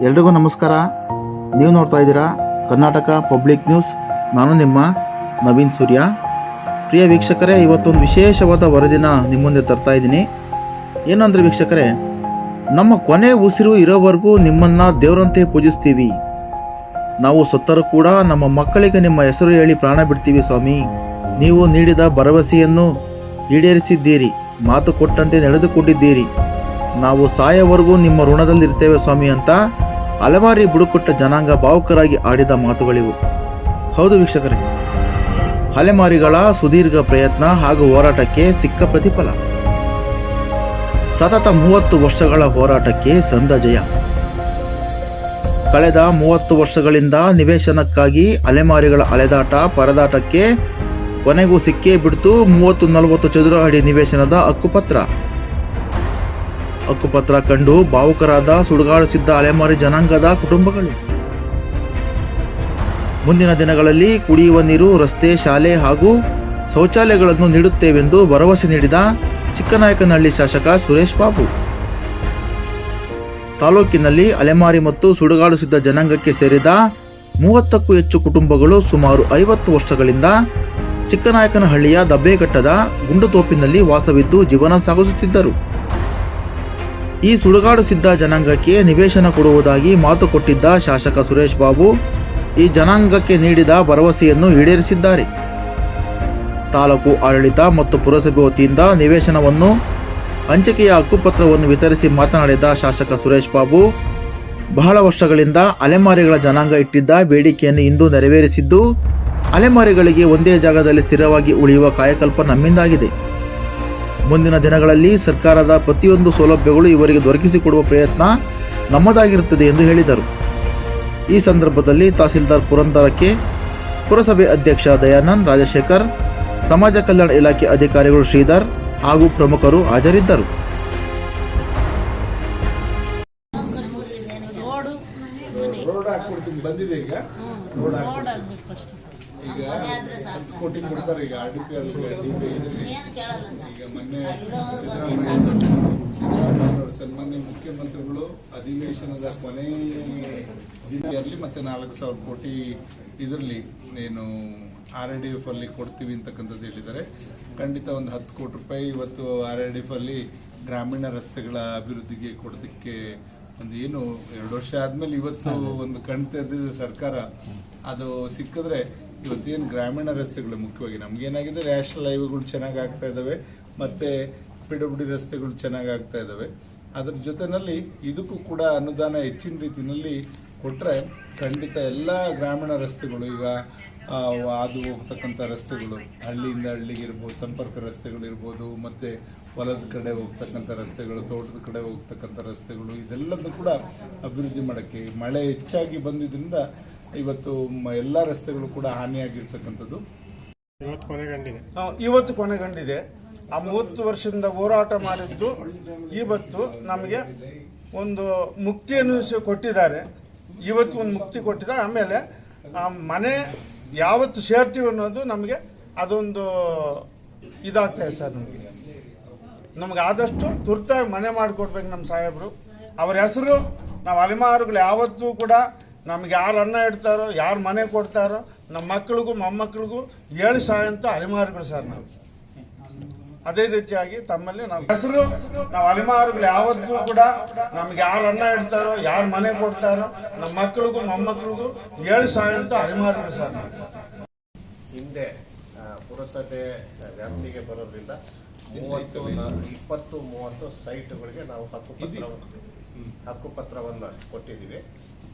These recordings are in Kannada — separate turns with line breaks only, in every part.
ಎಲ್ರಿಗೂ ನಮಸ್ಕಾರ. ನೀವು ನೋಡ್ತಾ ಇದ್ದೀರಾ ಕರ್ನಾಟಕ ಪಬ್ಲಿಕ್ ನ್ಯೂಸ್. ನಾನು ನಿಮ್ಮ ನವೀನ್ ಸೂರ್ಯ. ಪ್ರಿಯ ವೀಕ್ಷಕರೇ, ಇವತ್ತೊಂದು ವಿಶೇಷವಾದ ವರದಿನ ನಿಮ್ಮ ಮುಂದೆ ತರ್ತಾ ಇದ್ದೀನಿ. ಏನಂದರೆ ವೀಕ್ಷಕರೇ, ನಮ್ಮ ಕೊನೆ ಉಸಿರು ಇರೋವರೆಗೂ ನಿಮ್ಮನ್ನು ದೇವರಂತೆ ಪೂಜಿಸ್ತೀವಿ. ನಾವು ಸತ್ತರೂ ಕೂಡ ನಮ್ಮ ಮಕ್ಕಳಿಗೆ ನಿಮ್ಮ ಹೆಸರು ಹೇಳಿ ಪ್ರಾಣ ಬಿಡ್ತೀವಿ ಸ್ವಾಮಿ. ನೀವು ನೀಡಿದ ಭರವಸೆಯನ್ನು ಈಡೇರಿಸಿದ್ದೀರಿ, ಮಾತು ಕೊಟ್ಟಂತೆ ನಡೆದುಕೊಂಡಿದ್ದೀರಿ. ನಾವು ಸಾಯವರೆಗೂ ನಿಮ್ಮ ಋಣದಲ್ಲಿರ್ತೇವೆ ಸ್ವಾಮಿ ಅಂತ ಅಲೆಮಾರಿ ಬುಡುಕೊಟ್ಟ ಜನಾಂಗ ಭಾವುಕರಾಗಿ ಆಡಿದ ಮಾತುಗಳಿವು. ಹೌದು ವೀಕ್ಷಕರೇ, ಅಲೆಮಾರಿಗಳ ಸುದೀರ್ಘ ಪ್ರಯತ್ನ ಹಾಗೂ ಹೋರಾಟಕ್ಕೆ ಸಿಕ್ಕ ಪ್ರತಿಫಲ. ಸತತ 30 ವರ್ಷಗಳ ಹೋರಾಟಕ್ಕೆ ಸಂದ ಜಯ. ಕಳೆದ 30 ವರ್ಷಗಳಿಂದ ನಿವೇಶನಕ್ಕಾಗಿ ಅಲೆಮಾರಿಗಳ ಅಲೆದಾಟ ಪರದಾಟಕ್ಕೆ ಕೊನೆಗೂ ಸಿಕ್ಕೇ ಬಿಡ್ತು 30-40 ಚದುರ ಅಡಿ ನಿವೇಶನದ ಹಕ್ಕುಪತ್ರ ಕಂಡು ಭಾವುಕರಾದ ಸುಡುಗಾಡುತ್ತಿದ್ದ ಅಲೆಮಾರಿ ಜನಾಂಗದ ಕುಟುಂಬಗಳು. ಮುಂದಿನ ದಿನಗಳಲ್ಲಿ ಕುಡಿಯುವ ನೀರು, ರಸ್ತೆ, ಶಾಲೆ ಹಾಗೂ ಶೌಚಾಲಯಗಳನ್ನು ನೀಡುತ್ತೇವೆಂದು ಭರವಸೆ ನೀಡಿದ ಚಿಕ್ಕನಾಯಕನಹಳ್ಳಿ ಶಾಸಕ ಸುರೇಶ್ ಬಾಬು. ತಾಲೂಕಿನಲ್ಲಿ ಅಲೆಮಾರಿ ಮತ್ತು ಸುಡುಗಾಡುತ್ತಿದ್ದ ಜನಾಂಗಕ್ಕೆ ಸೇರಿದ 30ಕ್ಕೂ ಹೆಚ್ಚು ಕುಟುಂಬಗಳು ಸುಮಾರು 50 ವರ್ಷಗಳಿಂದ ಚಿಕ್ಕನಾಯಕನಹಳ್ಳಿಯ ದಬ್ಬೆಘಟ್ಟದ ಗುಂಡುತೋಪಿನಲ್ಲಿ ವಾಸವಿದ್ದು ಜೀವನ ಸಾಗಿಸುತ್ತಿದ್ದರು. ಈ ಸುಡುಗಾಡುತ್ತಿದ್ದ ಜನಾಂಗಕ್ಕೆ ನಿವೇಶನ ಕೊಡುವುದಾಗಿ ಮಾತು ಕೊಟ್ಟಿದ್ದ ಶಾಸಕ ಸುರೇಶ್ ಬಾಬು ಈ ಜನಾಂಗಕ್ಕೆ ನೀಡಿದ ಭರವಸೆಯನ್ನು ಈಡೇರಿಸಿದ್ದಾರೆ. ತಾಲೂಕು ಆಡಳಿತ ಮತ್ತು ಪುರಸಭೆ ವತಿಯಿಂದ ನಿವೇಶನವನ್ನು ಹಂಚಿಕೆಯ ಹಕ್ಕುಪತ್ರವನ್ನು ವಿತರಿಸಿ ಮಾತನಾಡಿದ ಶಾಸಕ ಸುರೇಶ್ ಬಾಬು, ಬಹಳ ವರ್ಷಗಳಿಂದ ಅಲೆಮಾರಿಗಳ ಜನಾಂಗ ಇಟ್ಟಿದ್ದ ಬೇಡಿಕೆಯನ್ನು ಇಂದು ನೆರವೇರಿಸಿದ್ದು, ಅಲೆಮಾರಿಗಳಿಗೆ ಒಂದೇ ಜಾಗದಲ್ಲಿ ಸ್ಥಿರವಾಗಿ ಉಳಿಯುವ ಕಾಯಕಲ್ಪ ನಮ್ಮಿಂದಾಗಿದೆ. ಮುಂದಿನ ದಿನಗಳಲ್ಲಿ ಸರ್ಕಾರದ ಪ್ರತಿಯೊಂದು ಸೌಲಭ್ಯಗಳು ಇವರಿಗೆ ದೊರಕಿಸಿಕೊಡುವ ಪ್ರಯತ್ನ ನಮ್ಮದಾಗಿರುತ್ತದೆ ಎಂದು ಹೇಳಿದರು. ಈ ಸಂದರ್ಭದಲ್ಲಿ ತಹಸೀಲ್ದಾರ್ ಪುರಂದರಕ್ಕೆ, ಪುರಸಭೆ ಅಧ್ಯಕ್ಷ ದಯಾನಂದ್, ರಾಜಶೇಖರ್, ಸಮಾಜ ಕಲ್ಯಾಣ ಇಲಾಖೆ ಅಧಿಕಾರಿಗಳು ಶ್ರೀಧರ್ ಹಾಗೂ ಪ್ರಮುಖರು ಹಾಜರಿದ್ದರು.
ಈಗ 10 ಕೋಟಿ ಕೊಡ್ತಾರೆ. ಈಗ ಈಗ ಮೊನ್ನೆ ಸಿದ್ದರಾಮಯ್ಯ ಸನ್ಮಾನ್ಯ ಮುಖ್ಯಮಂತ್ರಿಗಳು ಅಧಿವೇಶನದ ಕೊನೆ ದಿನದಲ್ಲಿ ಮತ್ತೆ 4,000 ಕೋಟಿ ಇದರಲ್ಲಿ ಏನು RIDF ಅಲ್ಲಿ ಕೊಡ್ತೀವಿ ಅಂತಕ್ಕಂಥದ್ದು ಹೇಳಿದ್ದಾರೆ. ಖಂಡಿತ ಒಂದು 10 ಕೋಟಿ ರೂಪಾಯಿ ಇವತ್ತು RIDF ಅಲ್ಲಿ ಗ್ರಾಮೀಣ ರಸ್ತೆಗಳ ಅಭಿವೃದ್ಧಿಗೆ ಕೊಡೋದಕ್ಕೆ ಒಂದು ಏನು 2 ವರ್ಷ ಆದ್ಮೇಲೆ ಇವತ್ತು ಒಂದು ಕಣ್ ತೆರೆದಿದೆ ಸರ್ಕಾರ. ಅದು ಸಿಕ್ಕಿದ್ರೆ ಇವತ್ತೇನು ಗ್ರಾಮೀಣ ರಸ್ತೆಗಳು ಮುಖ್ಯವಾಗಿ ನಮ್ಗೇನಾಗಿದೆ, ನ್ಯಾಷನಲ್ ಹೈವೇಗಳು ಚೆನ್ನಾಗಿ ಆಗ್ತಾ ಇದ್ದಾವೆ, ಮತ್ತೆ PWD ರಸ್ತೆಗಳು ಚೆನ್ನಾಗಿ ಆಗ್ತಾ ಇದ್ದಾವೆ. ಅದ್ರ ಜೊತೆನಲ್ಲಿ ಇದಕ್ಕೂ ಕೂಡ ಅನುದಾನ ಹೆಚ್ಚಿನ ರೀತಿಯಲ್ಲಿ ಕೊಟ್ಟರೆ ಖಂಡಿತ ಎಲ್ಲ ಗ್ರಾಮೀಣ ರಸ್ತೆಗಳು, ಈಗ ಅದು ಹೋಗ್ತಕ್ಕಂಥ ರಸ್ತೆಗಳು, ಹಳ್ಳಿಯಿಂದ ಹಳ್ಳಿಗೆ ಇರ್ಬೋದು, ಸಂಪರ್ಕ ರಸ್ತೆಗಳಿರ್ಬೋದು, ಮತ್ತು ಹೊಲದ ಕಡೆ ಹೋಗ್ತಕ್ಕಂಥ ರಸ್ತೆಗಳು, ತೋಟದ ಕಡೆ ಹೋಗ್ತಕ್ಕಂಥ ರಸ್ತೆಗಳು, ಇದೆಲ್ಲದನ್ನು ಕೂಡ ಅಭಿವೃದ್ಧಿ ಮಾಡೋಕ್ಕೆ ಮಳೆ ಹೆಚ್ಚಾಗಿ ಬಂದಿದ್ದರಿಂದ ಇವತ್ತು ಎಲ್ಲ ರಸ್ತೆಗಳು ಕೂಡ ಹಾನಿಯಾಗಿರ್ತಕ್ಕಂಥದ್ದು
ಇವತ್ತು ಕೊನೆಗೊಂಡಿದೆ. ಆ 30 ವರ್ಷದಿಂದ ಹೋರಾಟ ಮಾಡಿದ್ದು ಇವತ್ತು ನಮಗೆ ಒಂದು ಮುಕ್ತಿಯನ್ನು ಕೊಟ್ಟಿದ್ದಾರೆ. ಇವತ್ತು ಒಂದು ಮುಕ್ತಿ ಕೊಟ್ಟಿದ್ದಾರೆ. ಆಮೇಲೆ ಮನೆ ಯಾವತ್ತು ಸೇರ್ತೀವಿ ಅನ್ನೋದು ನಮಗೆ ಅದೊಂದು ಇದಾಗ್ತಾಯಿದೆ ಸರ್. ನಮಗೆ ಆದಷ್ಟು ತುರ್ತಾಗಿ ಮನೆ ಮಾಡಿಕೊಡ್ಬೇಕು ನಮ್ಮ ಸಾಹೇಬರು. ಅವ್ರ ಹೆಸರು ನಾವು ಅಲೆಮಾರುಗಳು ಯಾವತ್ತೂ ಕೂಡ ನಮ್ಗೆ ಯಾರು ಅನ್ನ ಇಡ್ತಾರೋ, ಯಾರು ಮನೆ ಕೊಡ್ತಾರೋ, ನಮ್ಮ ಮಕ್ಕಳಿಗೂ ಮೊಮ್ಮಕ್ಕಳಿಗೂ 7 ಸಹಾಯ ಅಂತ ಅಲೆಮಾರುಗಳು ಸರ್. ನಾವು ಅದೇ ರೀತಿಯಾಗಿ ತಮ್ಮಲ್ಲಿ ನಾವು ಹೆಸರು ನಾವು ಅಲೆಮಾರುಗಳು ಯಾವತ್ತೂ ಕೂಡ ನಮ್ಗೆ ಯಾರು ಅನ್ನ ಇಡ್ತಾರೋ, ಯಾರು ಮನೆ ಕೊಡ್ತಾರೋ, ನಮ್ಮ ಮಕ್ಕಳಿಗೂ ಮೊಮ್ಮಕ್ಕಳಿಗೂ 7 ಸಹಾಯ ಅಂತ ಅಲೆಮಾರುಗಳು ಸರ್. ನಾವು
ಹಿಂದೆ ಪುರಸಭೆ ವ್ಯಾಪ್ತಿಗೆ ಬರೋದ್ರಿಂದ 20-30 ಸೈಟ್ಗಳಿಗೆ ನಾವು ಹಕ್ಕುಪತ್ರವನ್ನು ಕೊಟ್ಟಿದ್ದೀವಿ.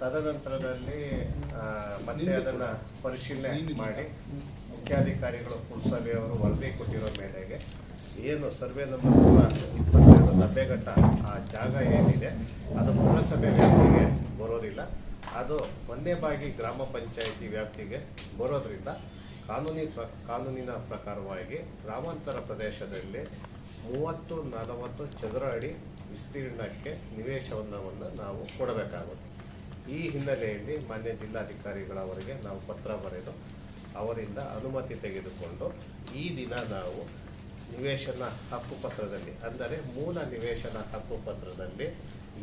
ತದನಂತರದಲ್ಲಿ ಮತ್ತೆ ಅದನ್ನು ಪರಿಶೀಲನೆ ಮಾಡಿ ಮುಖ್ಯಾಧಿಕಾರಿಗಳು ಪುರಸಭೆಯವರು ವರದಿ ಕೊಟ್ಟಿರೋ ಮೇಲೆಗೆ ಏನು ಸರ್ವೆ ನಂಬರ್ 122 ದಬ್ಬೆಘಟ್ಟ ಆ ಜಾಗ ಏನಿದೆ ಅದು ಪುರಸಭೆ ವ್ಯಾಪ್ತಿಗೆ ಬರೋದಿಲ್ಲ. ಅದು ಒಂದೇ ಬಾಗಿ ಗ್ರಾಮ ಪಂಚಾಯಿತಿ ವ್ಯಾಪ್ತಿಗೆ ಬರೋದ್ರಿಂದ ಕಾನೂನಿನ ಪ್ರಕಾರವಾಗಿ ಗ್ರಾಮಾಂತರ ಪ್ರದೇಶದಲ್ಲಿ 30-40 ಚದುರ ಅಡಿ ವಿಸ್ತೀರ್ಣಕ್ಕೆ ನಿವೇಶನವನ್ನು ನಾವು ಕೊಡಬೇಕಾಗುತ್ತೆ. ಈ ಹಿನ್ನೆಲೆಯಲ್ಲಿ ಮಾನ್ಯ ಜಿಲ್ಲಾಧಿಕಾರಿಗಳವರಿಗೆ ನಾವು ಪತ್ರ ಬರೆದು ಅವರಿಂದ ಅನುಮತಿ ತೆಗೆದುಕೊಂಡು ಈ ದಿನ ನಾವು ನಿವೇಶನ ಹಕ್ಕುಪತ್ರದಲ್ಲಿ, ಅಂದರೆ ಮೂಲ ನಿವೇಶನ ಹಕ್ಕುಪತ್ರದಲ್ಲಿ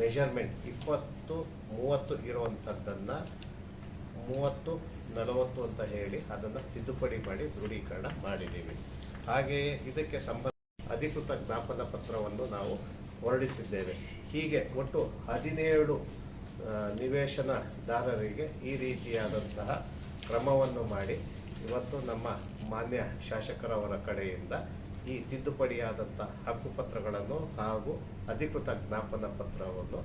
ಮೆಜರ್ಮೆಂಟ್ 20-30 ಇರುವಂಥದ್ದನ್ನು 30-40 ಅಂತ ಹೇಳಿ ಅದನ್ನು ತಿದ್ದುಪಡಿ ಮಾಡಿ ದೃಢೀಕರಣ ಮಾಡಿದ್ದೀವಿ. ಹಾಗೆಯೇ ಇದಕ್ಕೆ ಸಂಬಂಧ ಅಧಿಕೃತ ಜ್ಞಾಪನ ಪತ್ರವನ್ನು ನಾವು ಹೊರಡಿಸಿದ್ದೇವೆ. ಹೀಗೆ ಒಟ್ಟು 17 ನಿವೇಶನದಾರರಿಗೆ ಈ ರೀತಿಯಾದಂತಹ ಕ್ರಮವನ್ನು ಮಾಡಿ ಇವತ್ತು ನಮ್ಮ ಮಾನ್ಯ ಶಾಸಕರವರ ಕಡೆಯಿಂದ ಈ ತಿದ್ದುಪಡಿಯಾದಂಥ ಹಕ್ಕುಪತ್ರಗಳನ್ನು ಹಾಗೂ ಅಧಿಕೃತ ಜ್ಞಾಪನ ಪತ್ರವನ್ನು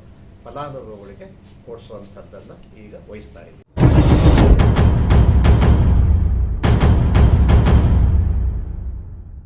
ಫಲಾನುಭವಿಗಳಿಗೆ ಕೊಡಿಸುವಂಥದ್ದನ್ನು ಈಗ ವಹಿಸ್ತಾ ಇದ್ದೀವಿ.